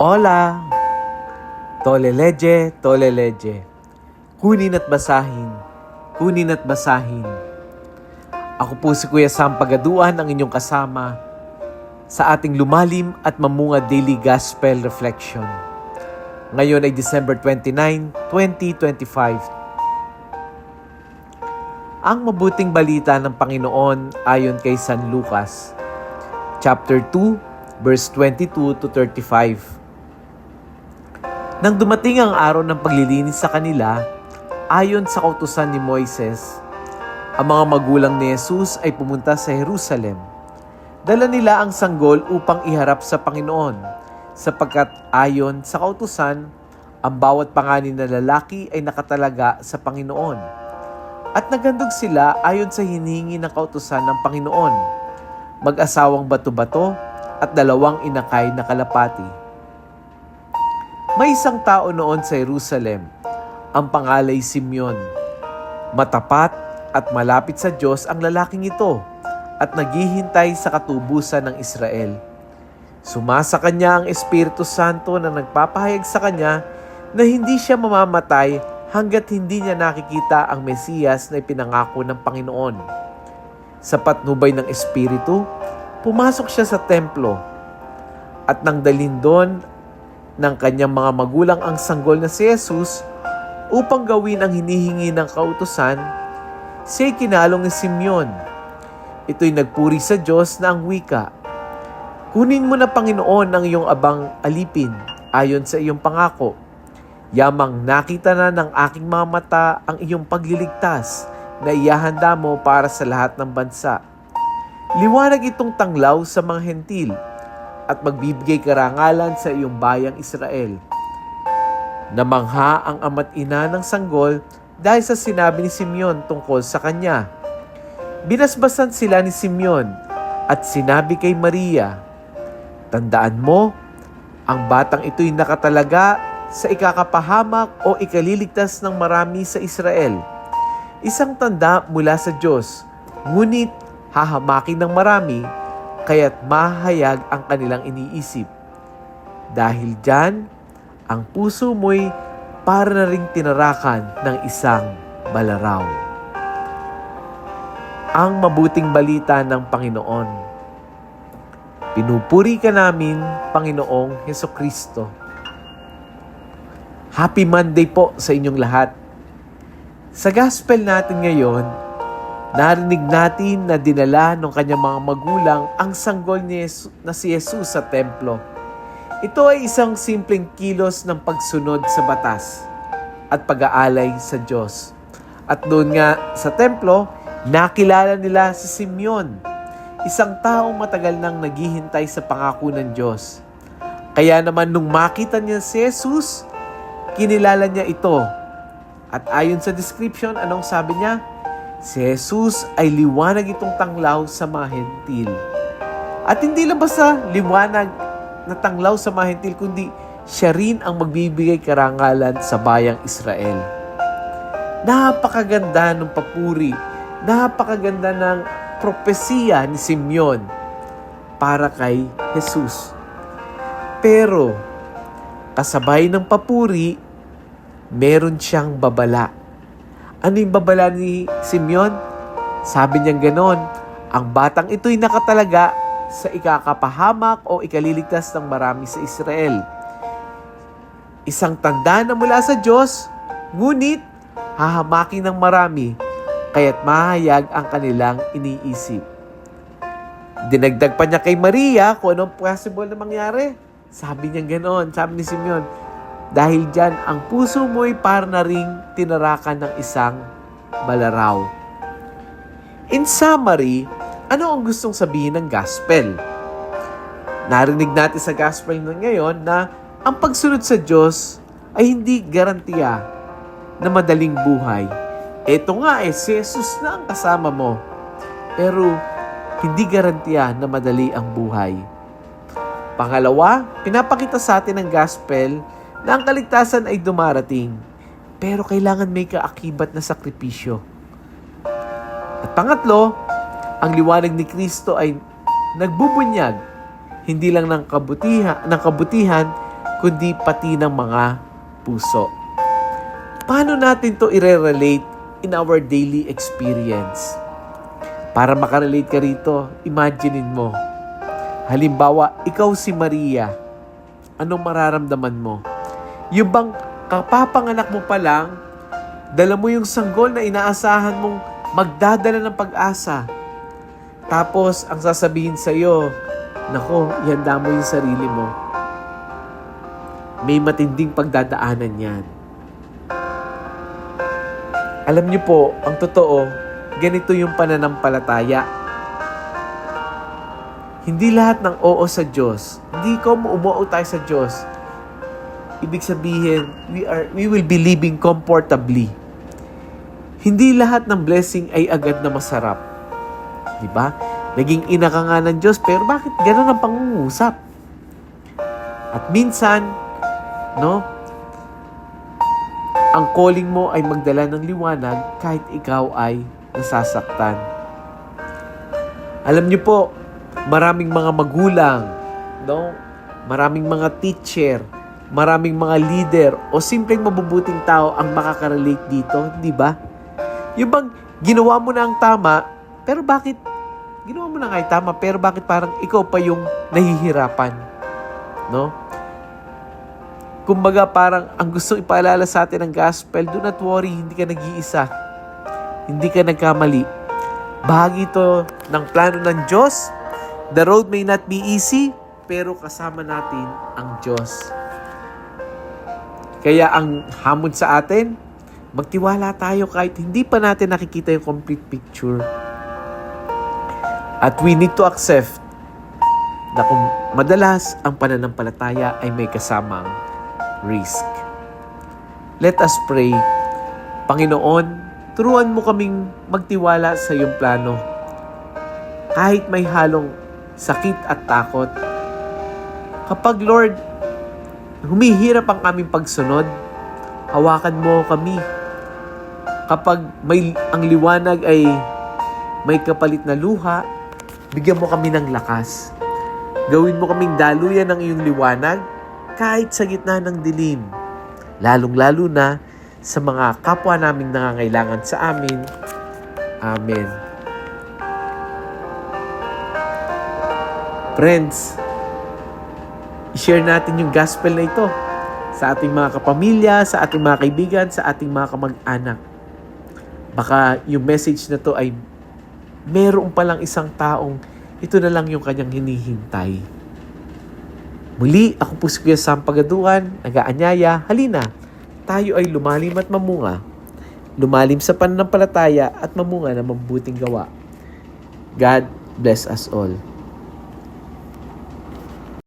Hola! Toleleje, toleleje. Kunin at basahin. Kunin at basahin. Ako po si Kuya Sam Pagaduan, ang inyong kasama sa ating lumalim at mamunga Daily Gospel Reflection. Ngayon ay December 29, 2025. Ang mabuting balita ng Panginoon ayon kay San Lucas, chapter 2, verse 22 to 35. Nang dumating ang araw ng paglilinis sa kanila, ayon sa kautusan ni Moises, ang mga magulang ni Jesus ay pumunta sa Jerusalem. Dala nila ang sanggol upang iharap sa Panginoon, sapagkat ayon sa kautusan, ang bawat panganin na lalaki ay nakatalaga sa Panginoon. At naghandog sila ayon sa hinihingi ng kautusan ng Panginoon, mag-asawang bato-bato at 2 inakay na kalapati. May isang tao noon sa Jerusalem, ang pangalay Simeon. Matapat at malapit sa Diyos ang lalaking ito at naghihintay sa katubusan ng Israel. Sumasa kanya ang Espiritu Santo na nagpapahayag sa kanya na hindi siya mamamatay hanggat hindi niya nakikita ang Mesiyas na ipinangako ng Panginoon. Sa patnubay ng Espiritu, pumasok siya sa templo at nang dalhin doon ng kanyang mga magulang ang sanggol na si Jesus upang gawin ang hinihingi ng kautusan, siya'y kinalong ni Simeon. Ito'y nagpuri sa Diyos na ang wika, "Kunin mo na, Panginoon, ang iyong abang alipin ayon sa iyong pangako. Yamang nakita na ng aking mga mata ang iyong pagliligtas na iyahanda mo para sa lahat ng bansa. Liwanag itong tanglaw sa mga hentil at magbibigay karangalan sa iyong bayang Israel." Namangha ang ama't ina ng sanggol dahil sa sinabi ni Simeon tungkol sa kanya. Binasbasan sila ni Simeon at sinabi kay Maria, "Tandaan mo, ang batang ito'y nakatalaga sa ikakapahamak o ikaliligtas ng marami sa Israel. Isang tanda mula sa Diyos, ngunit hahamakin ng marami, kaya't mahayag ang kanilang iniisip. Dahil dyan, ang puso mo'y para na ring tinarakan ng isang balaraw." Ang mabuting balita ng Panginoon. Pinupuri ka namin, Panginoong Hesukristo. Happy Monday po sa inyong lahat. Sa gospel natin ngayon, narinig natin na dinala ng kanyang mga magulang ang sanggol na si Jesus sa templo. Ito ay isang simpleng kilos ng pagsunod sa batas at pag-aalay sa Diyos. At doon nga sa templo, nakilala nila si Simeon, isang taong matagal nang naghihintay sa pangako ng Diyos. Kaya naman nung makita niya si Jesus, kinilala niya ito. At ayon sa description, anong sabi niya? Si Jesus ay liwanag itong tanglaw sa mga hentil. At hindi lang basta liwanag na tanglaw sa mga hentil, kundi siya rin ang magbibigay karangalan sa bayang Israel. Napakaganda ng papuri, napakaganda ng propesiya ni Simeon para kay Jesus. Pero kasabay ng papuri, meron siyang babala. Ano yung babala ni Simeon? Sabi niya ganon, ang batang ito'y nakatalaga sa ikakapahamak o ikaliligtas ng marami sa Israel. Isang tanda na mula sa Diyos, ngunit hahamakin ng marami, kaya't mahayag ang kanilang iniisip. Dinagdag pa niya kay Maria kung anong possible na mangyari. Sabi niya ganon, sabi ni Simeon, dahil dyan, ang puso mo'y para na ring tinarakan ng isang balaraw. In summary, ano ang gustong sabihin ng gospel? Narinig natin sa gospel ngayon na ang pagsunod sa Diyos ay hindi garantiya na madaling buhay. Ito nga si Jesus na ang kasama mo. Pero hindi garantiya na madali ang buhay. Pangalawa, pinapakita sa atin ng gospel na ang kaligtasan ay dumarating, pero kailangan may kaakibat na sakripisyo. At pangatlo, ang liwanag ni Kristo ay nagbubunyag hindi lang ng kabutihan, kundi pati ng mga puso. Paano natin to i-relate in our daily experience? Para makarelate ka rito, imaginein mo. Halimbawa, ikaw si Maria. Anong mararamdaman mo? Yung bang kapapanganak mo pa lang, dala mo yung sanggol na inaasahan mong magdadala ng pag-asa. Tapos, ang sasabihin sa'yo, nako, ihanda mo yung sarili mo. May matinding pagdadaanan yan. Alam niyo po, ang totoo, ganito yung pananampalataya. Hindi lahat ng oo sa Diyos. Hindi ko umuo tayo sa Diyos. Ibig sabihin, we will be living comfortably. Hindi lahat ng blessing ay agad na masarap. Diba? Naging ina ka nga ng Diyos, pero bakit ganun ang pangungusap? At minsan, ang calling mo ay magdala ng liwanag kahit ikaw ay nasasaktan. Alam niyo po, maraming mga magulang, maraming mga teacher, maraming mga leader o simpleng mabubuting tao ang makakarelate dito, di ba? Yung bang ginawa mo na ang tama, pero bakit parang ikaw pa yung nahihirapan? Kumbaga parang ang gusto ipaalala sa atin ng gospel, do not worry, hindi ka nag-iisa. Hindi ka nagkamali. Bahagi ito ng plano ng Diyos. The road may not be easy, pero kasama natin ang Diyos. Kaya ang hamon sa atin, magtiwala tayo kahit hindi pa natin nakikita yung complete picture. At we need to accept na kung madalas ang pananampalataya ay may kasamang risk. Let us pray. Panginoon, turuan mo kaming magtiwala sa iyong plano. Kahit may halong sakit at takot. Kapag Lord, humihirap ang aming pagsunod, hawakan mo kami. Kapag ang liwanag ay may kapalit na luha, bigyan mo kami ng lakas. Gawin mo kaming daluyan ng iyong liwanag kahit sa gitna ng dilim. Lalong-lalo na sa mga kapwa naming nangangailangan sa amin. Amen. Friends, i-share natin yung gospel na ito sa ating mga kapamilya, sa ating mga kaibigan, sa ating mga kamag-anak. Baka yung message na to ay meron palang isang taong ito na lang yung kanyang hinihintay. Muli, ako po si Kuya Sam Pagaduan, nag-aanyaya, halina, tayo ay lumalim at mamunga. Lumalim sa pananampalataya at mamunga ng mabuting gawa. God bless us all.